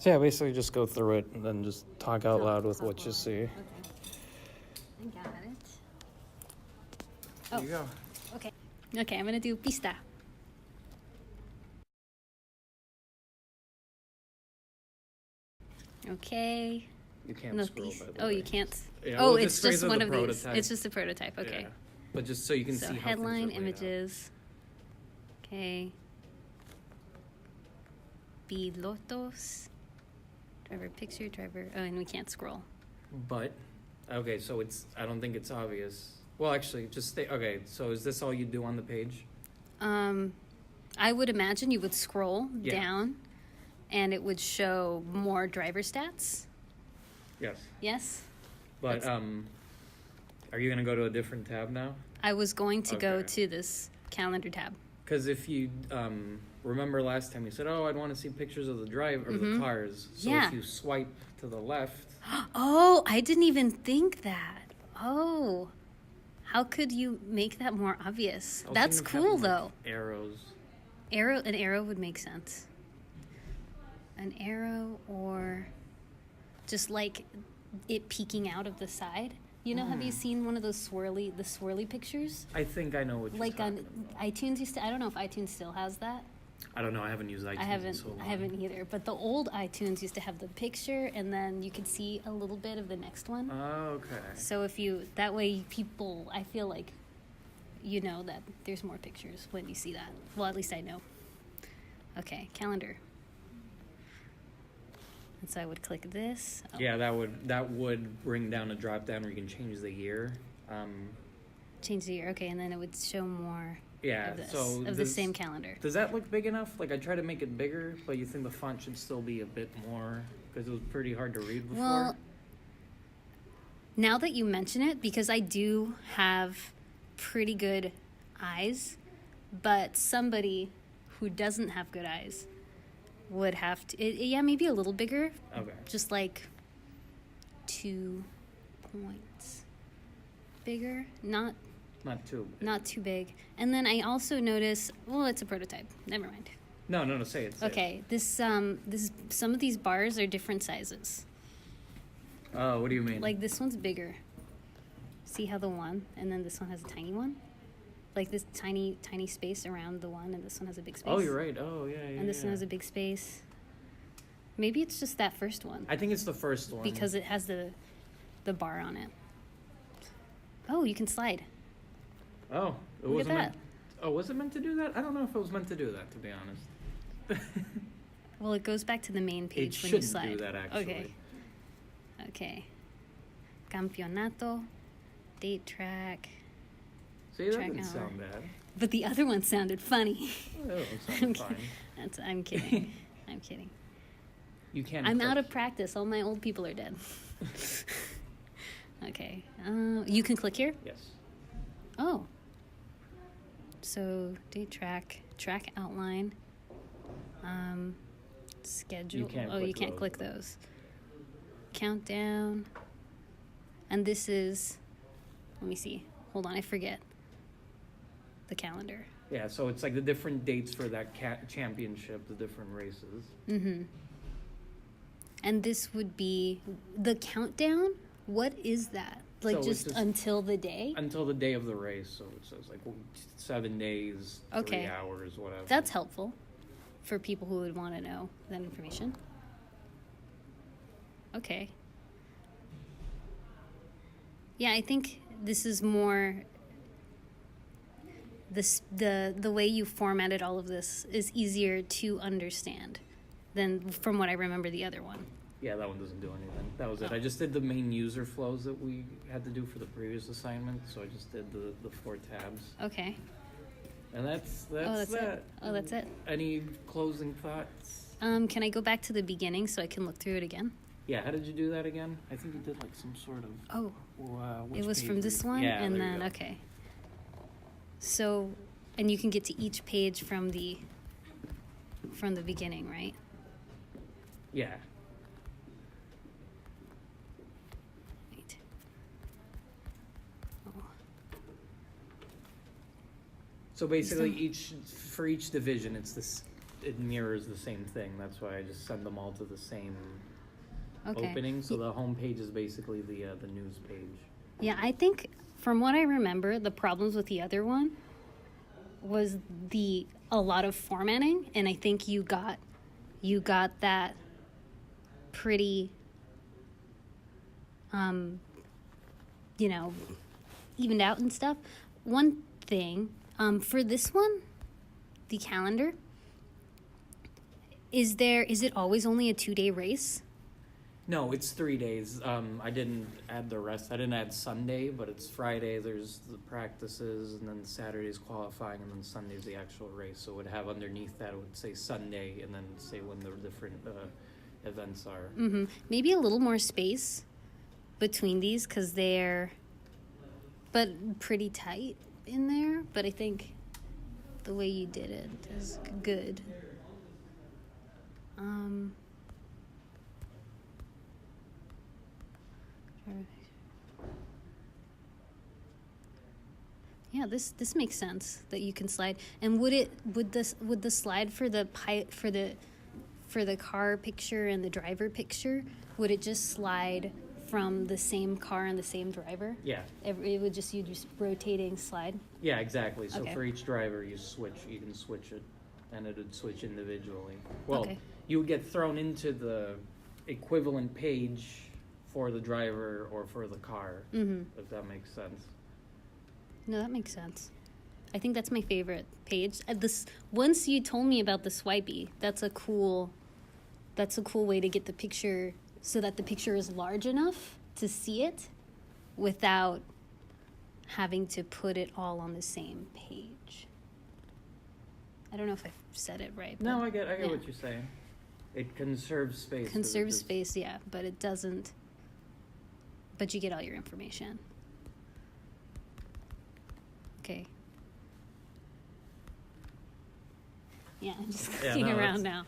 So yeah, basically just go through it and then just talk out loud with what you see. Okay. I got it. There you go. Okay. Okay, I'm gonna do pista. Okay. You can't scroll, by the way. Oh, you can't. Yeah, oh, well, it's this just is one the of these. prototype. It's just a prototype. Okay. Yeah. But just so you can So see how headline, things are laid out. images. Okay. Pilotos. Driver picture, driver. Oh, and we can't scroll. But, okay, so I don't think it's obvious. Well, actually, just stay, okay, so is this all you do on the page? I would imagine you would scroll Yeah. down and it would show more driver stats. Yes. Yes? But, are you gonna go to a different tab now? I was going to go Okay. to this calendar tab. Because if you, remember last time you said, oh, I'd want to see pictures of the the cars. So Yeah. if you swipe to the left, Oh, I didn't even think that. Oh. How could you make that more obvious? I was That's thinking of cool having, though. like, arrows. An arrow would make sense. An arrow or just like it peeking out of the side. You know, have you seen one of those swirly pictures? I think I know what you're Like talking on about. iTunes I don't know if iTunes still has that. I don't know, I haven't used iTunes in so long. I haven't either. But the old iTunes used to have the picture and then you could see a little bit of the next one. Oh, okay. So if you, that way people, I feel like you know that there's more pictures when you see that. Well, at least I know. Okay, calendar. And so I would click this. Oh, Yeah, that would bring down a drop down where you can change the year. change the year. Okay, and then it would show more Yeah, of this, so of the same calendar. Does that look big enough? Like I try to make it bigger, but you think the font should still be a bit more because it was pretty hard to read before. Well, now that you mention it, because I do have pretty good eyes, but somebody who doesn't have good eyes would have to, yeah, maybe a little bigger. Okay. Just like 2 points bigger, not too big. And then I also notice, well, it's a prototype. Never mind. No, say it. Okay, some of these bars are different sizes. Oh, what do you mean? Like this one's bigger. See how the one and then this one has a tiny one? Like this tiny space around the one and this one has a big space. Oh, you're right. Oh, yeah. And this one has a big space. Maybe it's just that first one. I think it's the first one. Because it has the bar on it. Oh, you can slide. Oh, it Look at wasn't that. meant. Oh, was it meant to do that? I don't know if it was meant to do that, to be honest. Well, it goes back to the main page It when you shouldn't slide. do that, actually. Okay. Campeonato, date track. See, that Track didn't hour. sound bad. But the other one sounded funny. Oh, it sounded fine. I'm kidding. I'm kidding. You can't. I'm click. out of practice. All my old people are dead. Okay. You can click here? Yes. Oh. So, date track outline, schedule. You can't you click can't those. click those. Countdown. And this is, let me see. Hold on, I forget. The calendar. Yeah, so it's like the different dates for that championship, the different races. Mm-hmm. And this would be the countdown? What is that? Like So it's just just- until the day? Until the day of the race, so it says like 7 days, Okay. 3 hours, whatever. That's helpful for people who would want to know that information. Okay. Yeah, I think this is more the way you formatted all of this is easier to understand than from what I remember the other one. Yeah, that one doesn't do anything. That was it. Oh. I just did the main user flows that we had to do for the previous assignment, so I just did the 4 tabs. Okay. And that's That's that. it. Oh, that's it. Any closing thoughts? Can I go back to the beginning so I can look through it again? Yeah, how did you do that again? I think you did like some sort of. Oh, Which it was page from were this you- one, Yeah, and there you then go. okay. So, and you can get to each page from the beginning, right? Yeah. Wait. Oh. So basically, for each division, it's it mirrors the same thing. That's why I just send them all to the same Okay. opening. So the home page is basically the news page. Yeah, I think from what I remember, the problems with the other one was a lot of formatting, and I think you got that pretty evened out and stuff. One thing, for this one, the calendar, is it always only a 2-day race? No, it's 3 days. I didn't add the rest. I didn't add Sunday, but it's Friday. There's the practices, and then Saturday's qualifying, and then Sunday's the actual race. So it would have underneath that, it would say Sunday, and then say when the different events are. Mm-hmm. Maybe a little more space between these, because they're pretty tight in there. But I think the way you did it is good. Yeah, this makes sense that you can slide. And would the slide for the car picture and the driver picture, would it just slide from the same car and the same driver? Yeah. It would just, you just rotating slide? Yeah, exactly. So Okay. for each driver, you can switch it, and it would switch individually. Well, Okay. you would get thrown into the equivalent page for the driver or for the car, if that makes sense. No, that makes sense. I think that's my favorite page. Once you told me about the swipey, that's a cool way to get the picture so that the picture is large enough to see it without having to put it all on the same page. I don't know if I said it right. No, I get yeah. what you're saying. It conserves space. Conserves space, yeah, but it doesn't. But you get all your information. Okay. Yeah, I'm just clicking around now.